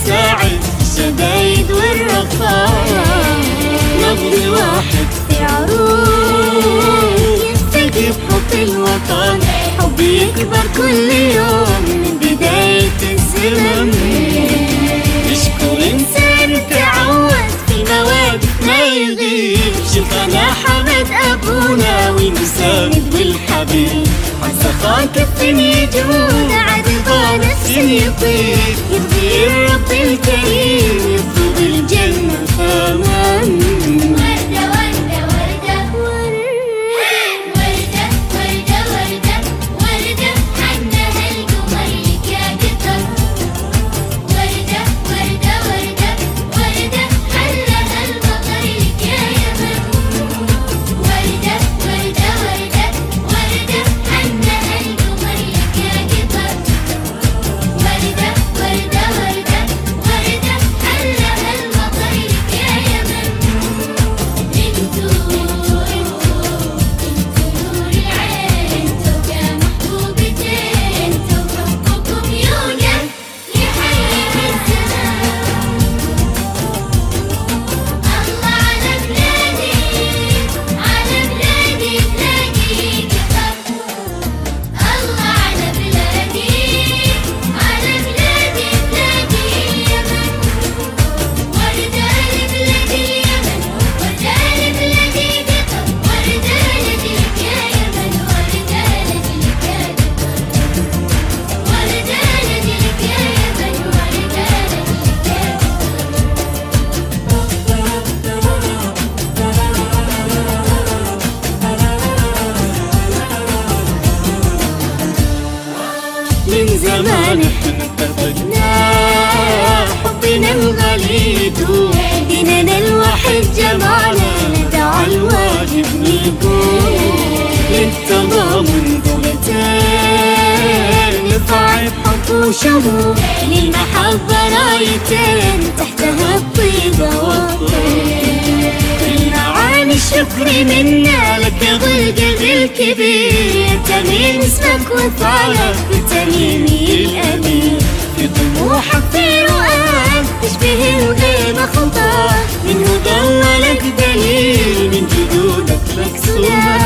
وساعد في الشدايد والرخاء. نبض واحد في عروق يلتقي بحب الوطن، حب يكبر كل يوم من بداية الزمن. نشكر إنسان تعود في المواقف ما يغيب، شيخنا حمد أبونا ونساند بالحبيب. عن سخاء كف يجود عدل نفس يطيب، يرضي الرب الكريم يطلب الجنة كمان. من زمان احنا اتفقنا حبنا الغليظ، ديننا الواحد جمعنا ندعى الواجب نقول للتضامن دولتين، نفعل حب وشمول للمحبة رايتين تحتها الطيبة والطيب. المعاني الشكر منا لك يا ذو القدر الكبير، تميم اسمك وفعلك بتميمي الأمير. في طموحك في رؤاك تشبه الغيمة خطاك، من هدى الله لك دليل من جدودك لك سلام.